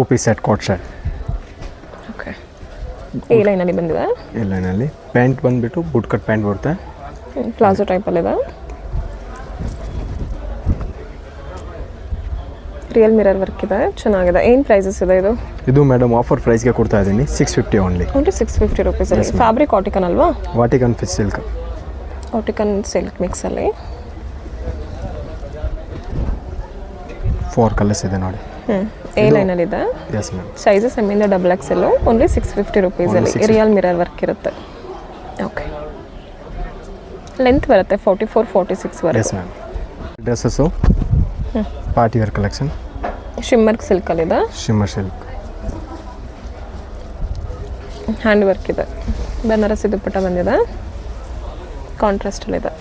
2 piece set coat set. Okay, A ಲೈನಲ್ಲಿ ಬಂದಿದೆ. ಈ ಲೈನಲ್ಲಿ ಪ್ಯಾಂಟ್ ಬಂದುಬಿಟ್ಟು ಬೂಟ್ ಕಟ್ ಪ್ಯಾಂಟ್ ಬರುತ್ತೆ. ಪ್ಲಾಜೋ ಟೈಪಲ್ಲಿದೆ. ರಿಯಲ್ ಮಿರರ್ ವರ್ಕ್ ಇದೆ, ಚೆನ್ನಾಗಿದೆ. ಏನು ಪ್ರೈಸಸ್ ಇದೆ ಇದು? ಇದು ಮೇಡಮ್ ಆಫರ್ ಪ್ರೈಸ್ಗೆ ಕೊಡ್ತಾ ಇದ್ದೀನಿ 650 ಓನ್ಲಿ. ಓನ್ಲಿ 650 ರುಪೀಸಲ್ಲಿ. ಫ್ಯಾಬ್ರಿಕ್ ಆಟಿಕನ್ ಅಲ್ವಾ? ವಾಟಿಕನ್ ಫಿಶ್ ಸಿಲ್ಕ್. ಆಟಿಕನ್ ಸಿಲ್ಕ್ ಮಿಕ್ಸಲ್ಲಿ 4 ಕಲರ್ಸ್ ಇದೆ ನೋಡಿ. ಎ ಲೈನಲ್ಲಿದೆ. Yes ma'am. ಸೈಜಸ್ ಎಮ್ಮಿಂದ XXL, ಓನ್ಲಿ 650 ರುಪೀಸಲ್ಲಿ. ರಿಯಲ್ ಮಿರರ್ ವರ್ಕ್ ಇರುತ್ತೆ. ಓಕೆ, ಲೆಂತ್ ಬರುತ್ತೆ 44-46 ವರೆಗೆ. Yes ma'am. Dresses party wear collection. Shimmer ಸಿಲ್ಕಲ್ಲಿದೆ. Shimmer silk. ಹ್ಯಾಂಡ್ ವರ್ಕ್ ಇದೆ. ಬನಾರಸಿ ದುಪ್ಪಟ್ಟ ಬಂದಿದೆ, ಕಾಂಟ್ರಾಸ್ಟಲ್ಲಿದೆ,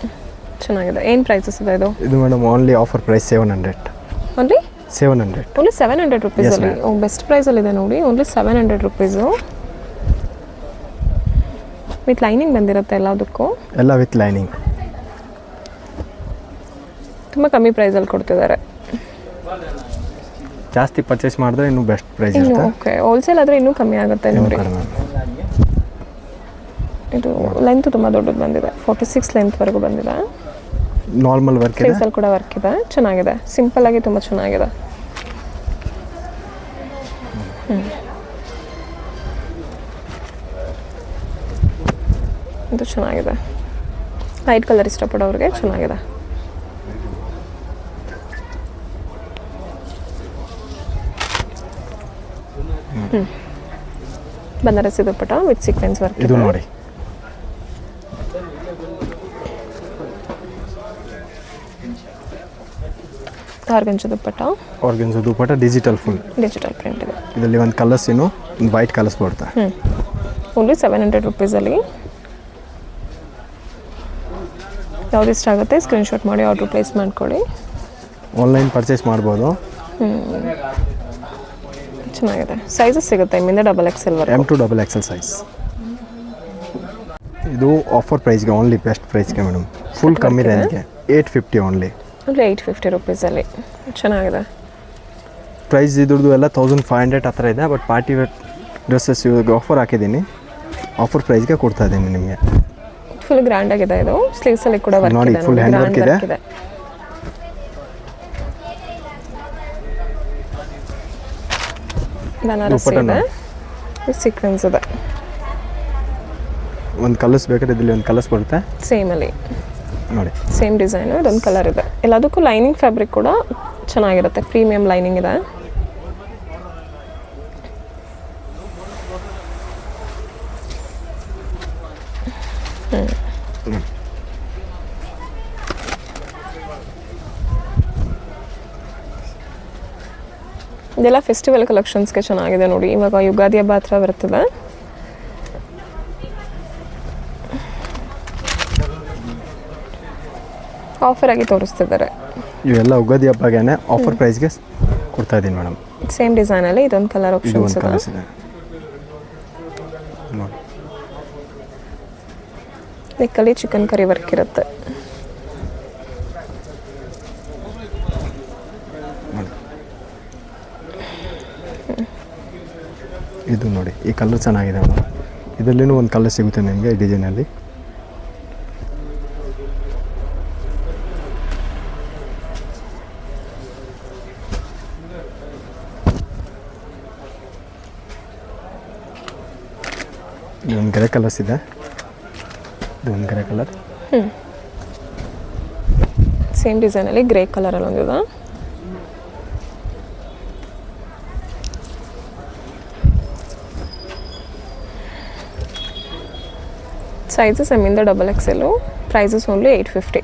ಚೆನ್ನಾಗಿದೆ. ಏನು ಪ್ರೈಸಸ್ ಇದೆ ಇದು? ಇದು madam only offer price 700. Only 700. Only 700 ರುಪೀಸಲ್ಲಿ. ಓ, ಬೆಸ್ಟ್ ಪ್ರೈಸಲ್ಲಿದೆ ನೋಡಿ. Only 700 rupees. ವಿತ್ ಲೈನಿಂಗ್ ಬಂದಿರುತ್ತೆ ಎಲ್ಲದಕ್ಕೂ. ಎಲ್ಲ ವಿತ್ ಲೈನಿಂಗ್. ತುಂಬ ಕಮ್ಮಿ ಪ್ರೈಸಲ್ಲಿ ಕೊಡ್ತಿದ್ದಾರೆ. ಜಾಸ್ತಿ ಪರ್ಚೇಸ್ ಮಾಡಿದ್ರೆ ಇನ್ನೂ ಬೆಸ್ಟ್ ಪ್ರೈಸ್ ಇನ್ನು ಇರುತ್ತೆ. ಓಕೆ, ಹೋಲ್ಸೇಲ್ ಆದರೆ ಇನ್ನೂ ಕಮ್ಮಿ ಆಗುತ್ತೆ ನೋಡಿ. ಕಡಿಮೆ. ಇದು ಲೆಂತ್ ತುಂಬ ದೊಡ್ಡದು ಬಂದಿದೆ, 46 ಲೆಂತ್ವರೆಗೂ ಬಂದಿದೆ. ನಾರ್ಮಲ್ ವರ್ಕ್ ಇದೆ. ಸ್ಲೀವ್ಸಲ್ಲಿ ಕೂಡ ವರ್ಕ್ ಇದೆ, ಚೆನ್ನಾಗಿದೆ. ಸಿಂಪಲ್ ಆಗಿ ತುಂಬ ಚೆನ್ನಾಗಿದೆ. ಇದು ಚೆನ್ನಾಗಿದೆ. ಲೈಟ್ ಕಲರ್ ಇಷ್ಟಪಡೋರಿಗೆ ಚೆನ್ನಾಗಿದೆ. Banarasi dupatta with sequence work. ಇದು ನೋಡಿ. Organza dupatta. Organza dupatta digital full digital print ಇದೆ. ಇದರಲ್ಲಿ ಒಂದು ಕಲರ್ಸ್ ಏನು ಒಂದು ವೈಟ್ ಕಲರ್ಸ್ ಬರುತ್ತೆ. ಓನ್ಲಿ 700 ರುಪೀಸಲ್ಲಿ. ಯಾವ್ದು ಇಷ್ಟ ಆಗುತ್ತೆ ಸ್ಕ್ರೀನ್ಶಾಟ್ ಮಾಡಿ ಆರ್ಡರ್ ಪ್ಲೇಸ್ ಮಾಡ್ಕೊಳ್ಳಿ. ಆನ್ಲೈನ್ ಪರ್ಚೇಸ್ ಮಾಡ್ಬೋದು. ಚೆನ್ನಾಗಿದೆ. ಸೈಜಸ್ ಸಿಗುತ್ತೆ ಎಮ್ಮಿಂದ XXL ವರೆಗೂ. M to XXL size. ಇದು ಆಫರ್ ಪ್ರೈಸ್ಗೆ ಓನ್ಲಿ ಬೆಸ್ಟ್ ಪ್ರೈಸ್ಗೆ ಮೇಡಮ್. ಫುಲ್ ಕಮ್ಮಿ ರೇಂಜ್ಗೆ 850 ಓನ್ಲಿ. ಓನ್ಲಿ 850 ರುಪೀಸಲ್ಲಿ. ಚೆನ್ನಾಗಿದೆ. ಪ್ರೈಸ್ ಇದ್ರದ್ದು ಎಲ್ಲ 1500 ಹತ್ರ ಇದೆ. ಬಟ್ ಪಾರ್ಟಿ ವೇರ್ ಡ್ರೆಸ್ಸಸ್ ಇವಾಗ ಆಫರ್ ಹಾಕಿದ್ದೀನಿ. ಆಫರ್ ಪ್ರೈಸ್ಗೆ ಕೊಡ್ತಾ ಇದ್ದೀನಿ ನಿಮಗೆ. ಫುಲ್ ಗ್ರ್ಯಾಂಡ್ ಆಗಿದೆ ಇದು. ಸ್ಲೀವ್ಸಲ್ಲಿ ಕೂಡ ವರ್ಕ್ ನೋಡಿ, ಇದೆ. full hand work ಇದೆ. ಬನಾರಸಿ ಇದೆ, ಸೀಕ್ವೆನ್ಸ್ ಇದೆ. ಒಂದು ಕಲರ್ಸ್ ಬೇಕಾದ್ರೆ ಇದರಲ್ಲಿ ಒಂದು ಕಲರ್ಸ್ ಬರುತ್ತೆ ಸೇಮಲ್ಲಿ ನೋಡಿ. ಸೇಮ್ ಡಿಸೈನು, ಇದೊಂದು ಕಲರ್ ಇದೆ. ಎಲ್ಲದಕ್ಕೂ ಲೈನಿಂಗ್ ಫ್ಯಾಬ್ರಿಕ್ ಕೂಡ ಚೆನ್ನಾಗಿರುತ್ತೆ. ಪ್ರೀಮಿಯಂ ಲೈನಿಂಗ್ ಇದೆ. ಇದೆಲ್ಲ ಫೆಸ್ಟಿವಲ್ ಕಲೆಕ್ಷನ್ಸ್ಗೆ ಚೆನ್ನಾಗಿದೆ ನೋಡಿ. ಇವಾಗ ಯುಗಾದಿ ಹಬ್ಬ ಹತ್ರ ಬರ್ತದೆ. ಆಫರ್ ಆಗಿ ತೋರಿಸ್ತಿದ್ದಾರೆ. ಇವೆಲ್ಲ ಉಗಾದಿ ಹಬ್ಬಗೇನೆ ಆಫರ್ ಪ್ರೈಸ್ಗೆ ಕೊಡ್ತಾ ಇದ್ದೀನಿ ಮೇಡಮ್. ಸೇಮ್ ಡಿಸೈನಲ್ಲಿ ಇದೊಂದು ಕಲರ್ ಇದು ಆಪ್ಷನ್ಸ್ ಒಂದು ಇದೆ. ಕಲರ್ಸ್ ಇದೆ ನೋಡಿ. ನೆಕ್ಕಲ್ಲಿ ಚಿಕನ್ ಕರಿ ವರ್ಕ್ ಇರುತ್ತೆ. ಇದು ನೋಡಿ, ಈ ಕಲರ್ ಚೆನ್ನಾಗಿದೆ ಮೇಡಮ್. ಇದರಲ್ಲಿನೂ ಒಂದು ಕಲರ್ ಸಿಗುತ್ತೆ ನಿಮಗೆ ಈ ಡಿಸೈನಲ್ಲಿ. ಇದೊಂದು ಗ್ರೇ ಕಲರ್ಸ್ ಇದೆ. ಇದೊಂದು ಗ್ರೇ ಕಲರ್. ಸೇಮ್ ಡಿಸೈನಲ್ಲಿ ಗ್ರೇ ಕಲರಲ್ಲಿ ಒಂದಿದೆ. ಸೈಜಸ್ ಎಮ್ಮಿಂದ XXL. Prices only 850.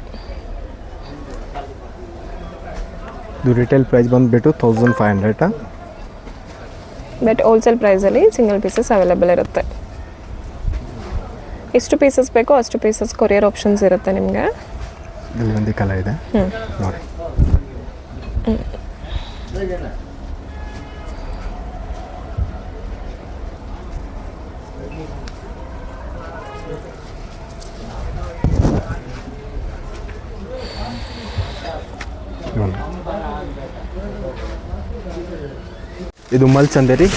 ಇದು ರಿಟೇಲ್ ಪ್ರೈಸ್ ಬಂದುಬಿಟ್ಟು 1500. ಬಟ್ ಹೋಲ್ಸೇಲ್ ಪ್ರೈಸಲ್ಲಿ ಸಿಂಗಲ್ ಪೀಸಸ್ ಅವೈಲೇಬಲ್ ಇರುತ್ತೆ. ಎಷ್ಟು ಪೀಸಸ್ ಬೇಕೋ ಅಷ್ಟು ಪೀಸಸ್ ಕೊರಿಯರ್ ಆಪ್ಷನ್ಸ್ ಇರುತ್ತೆ ನಿಮಗೆ. ಇಲ್ಲಿ ಒಂದು ಕಲರ್ ಇದೆ ನೋಡಿ. ಇದು ಮಲ್ ಚಂದೇರಿ.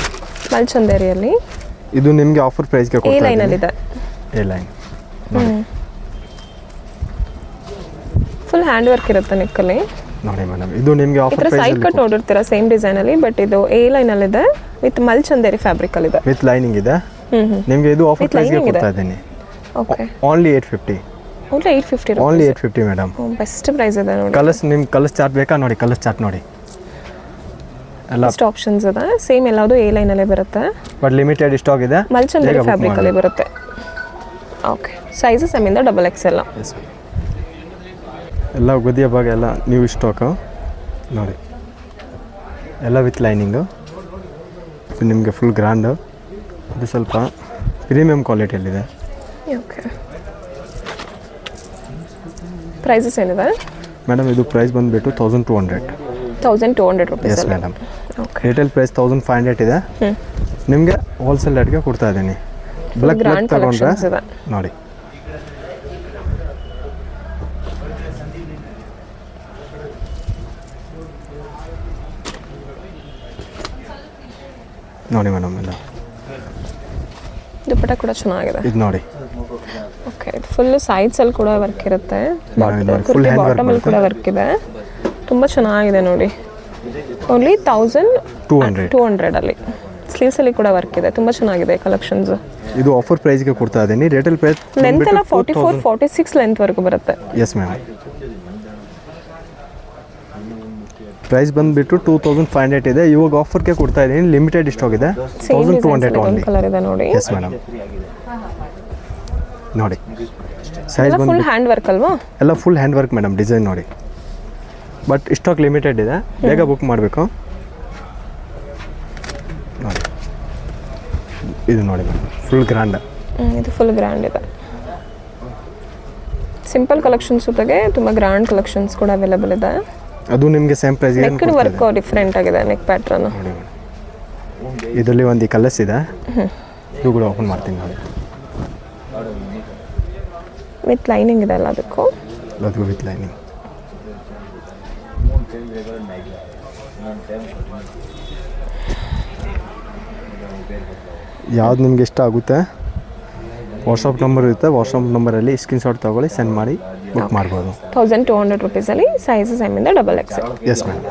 ಚಂದೇರಿಯಲ್ಲಿ ಇದು ನಿಮಗೆ ಆಫರ್ ಪ್ರೈಸ್ಗೆ ಎ ಕೊಡ್ತಾ ಲೈನಲ್ಲಿದೆ. A line full hand work ಇರುತ್ತೆ ನೆಕ್ಕಲ್ಲಿ. ನೋಡಿ ಮೇಡಮ್, ಇದು ನಿಮಗೆ ಈ ಆಫರ್ ಥರ ಸೈಡ್ ಪ್ರೈಸ್ ಕಟ್ ನೋಡಿರ್ತೀರಾ ಸೇಮ್ ಡಿಸೈನಲ್ಲಿ, ಬಟ್ ಇದು ಎ ಲೈನಲ್ಲಿದೆ with mul Chanderi ಫ್ಯಾಬ್ರಿಕಲ್ಲಿದೆ. With lining ಇದೆ. ನಿಮಗೆ ಇದು ಆಫರ್ ಪ್ರೈಸ್ಗೆ ಕೊಡ್ತಾ ಇದ್ದೀನಿ. Okay, only 850. Only 850 only 850 madam. Best price ಇದೆ ನೋಡಿ. ಕಲರ್ಸ್ ನಿಮ್ಗೆ ಕಲರ್ಸ್ ಚಾರ್ಟ್ ಬೇಕಾ ನೋಡಿ, ಕಲರ್ಸ್ ಚಾರ್ಟ್ ನೋಡಿ ಎಲ್ಲ. ಬೆಸ್ಟ್ ಆಪ್ಷನ್ಸ್ ಇದೆ. ಸೇಮ್ ಎಲ್ಲಾವುದು ಎ ಲೈನಲ್ಲೇ ಬರುತ್ತೆ, ಬಟ್ ಲಿಮಿಟೆಡ್ ಸ್ಟಾಕ್ ಇದೆ. ಮಲ್ ಚಂದೇರಿ ಫ್ಯಾಬ್ರಿಕಲ್ಲಿ ಬರುತ್ತೆ. ಓಕೆ, ಸೈಜಸ್ ಎಮ್ಮಿಂದ XXL. ಎಲ್ಲ ಗುದಿಯ ಭಾಗ ಎಲ್ಲ ನ್ಯೂ ಸ್ಟಾಕು ನೋಡಿ, ಎಲ್ಲ ವಿತ್ ಲೈನಿಂಗು. ಇದು ನಿಮಗೆ ಫುಲ್ ಗ್ರ್ಯಾಂಡು. ಇದು ಸ್ವಲ್ಪ ಪ್ರೀಮಿಯಂ ಕ್ವಾಲಿಟಿಯಲ್ಲಿದೆ. ಓಕೆ, ಪ್ರೈಸಸ್ ಏನಿದೆ ಮೇಡಮ್? ಇದು ಪ್ರೈಸ್ ಬಂದುಬಿಟ್ಟು 1200. 1200 rupees. Yes madam. Okay, retail price 1500 ಇದೆ. ನಿಮಗೆ ಹೋಲ್ಸೇಲ್ ರೇಟ್ಗೆ ಕೊಡ್ತಾ ಇದ್ದೀನಿ. ಬ್ಲ್ಯಾಕ್ ಗ್ರ್ಯಾಂಡ್ ತಗೊಂಡ್ರೆ ಕಲೆಕ್ಷನ್ಸ್ ಇದೆ ನೋಡಿ. ನೋಡಿ ಮೇಡಮ್, ಎಲ್ಲ ದುಪ್ಪಟ್ಟ ಕೂಡ ಚೆನ್ನಾಗಿದೆ. ಇದು ನೋಡಿ. ಓಕೆ, ಫುಲ್ ಸೈಡ್ಸಲ್ಲಿ ಕೂಡ ವರ್ಕ್ ಇರುತ್ತೆ, full hand work ಬಾಟಮಲ್ಲಿ ಕೂಡ ವರ್ಕ್ ಇದೆ. ತುಂಬ ಚೆನ್ನಾಗಿದೆ ನೋಡಿ. ಓನ್ಲಿ 1200 ಅಲ್ಲಿ. ಸ್ಲೀವ್ಸಲ್ಲಿ ಕೂಡ ವರ್ಕ್ ಇದೆ, ತುಂಬ ಚೆನ್ನಾಗಿದೆ ಕಲೆಕ್ಷನ್ಸ್. ಇದು ಆಫರ್ ಪ್ರೈಸ್ಗೆ ಕೊಡ್ತಾ ಇದ್ದೀನಿ. ರಿಟೇಲ್ ಪ್ರೈಸ್ ಲೆಂತ್ ಎಲ್ಲ 44-46 ಲೆಂತ್ವರೆಗೂ ಬರುತ್ತೆ. Yes madam. ಪ್ರೈಸ್ ಬಂದುಬಿಟ್ಟು 2500 ಇದೆ. ಇವಾಗ ಆಫರ್ಗೆ ಕೊಡ್ತಾ ಇದ್ದೀನಿ. ಲಿಮಿಟೆಡ್ ಸ್ಟಾಕ್ ಇದೆ. 1200 ಓನ್ಲಿ. ಕಲರ್ ಇದೆ ನೋಡಿ. Yes madam. ನೋಡಿ ಸೈಜ್ ಫುಲ್ ಬಂದು ಹ್ಯಾಂಡ್ ವರ್ಕ್ ಅಲ್ವಾ? ಎಲ್ಲ full hand work madam. Design ನೋಡಿ, ಬಟ್ ಸ್ಟಾಕ್ ಲಿಮಿಟೆಡ್ ಇದೆ, ಬೇಗ ಬುಕ್ ಮಾಡಬೇಕು ನೋಡಿ. ಇದು ನೋಡಿ ಮೇಡಮ್, ಫುಲ್ ಗ್ರ್ಯಾಂಡ್. ಇದು ಫುಲ್ ಗ್ರ್ಯಾಂಡ್ ಇದೆ. ಸಿಂಪಲ್ ಕಲೆಕ್ಷನ್ಸ್ ಜೊತೆಗೆ ತುಂಬ ಗ್ರ್ಯಾಂಡ್ ಕಲೆಕ್ಷನ್ಸ್ ಕೂಡ ಅವೈಲೇಬಲ್ ಇದೆ. ಅದು ನಿಮಗೆ same price. Neck work different ಆಗಿದೆ, ನೆಕ್ ಪ್ಯಾಟ್ರನ್. ಇದರಲ್ಲಿ ಒಂದು ಕಲರ್ಸ್ ಇದೆ, ಇದು ಕೂಡ ಓಪನ್ ಮಾಡ್ತೀನಿ ನೋಡಿ. ವಿತ್ ಲೈನಿಂಗ್ ಇದೆ ಅಲ್ಲ ಅದಕ್ಕೂ. ಅದು ವಿತ್ ಲೈನಿಂಗ್. ಯಾವ್ದು ನಿಮ್ಗೆ ಇಷ್ಟ ಆಗುತ್ತೆ ವಾಟ್ಸಪ್ ನಂಬರ್ ಇರುತ್ತೆ. ವಾಟ್ಸಪ್ ನಂಬರಲ್ಲಿ ಸ್ಕ್ರೀನ್ಶಾಟ್ ತೊಗೊಳ್ಳಿ, ಸೆಂಡ್ ಮಾಡಿ ಬುಕ್ ಮಾಡ್ಬೋದು. 1200 ರುಪೀಸಲ್ಲಿ. ಸೈಜಸ್ ಎಮ್ಮಿಂದ XXL. Yes ma'am.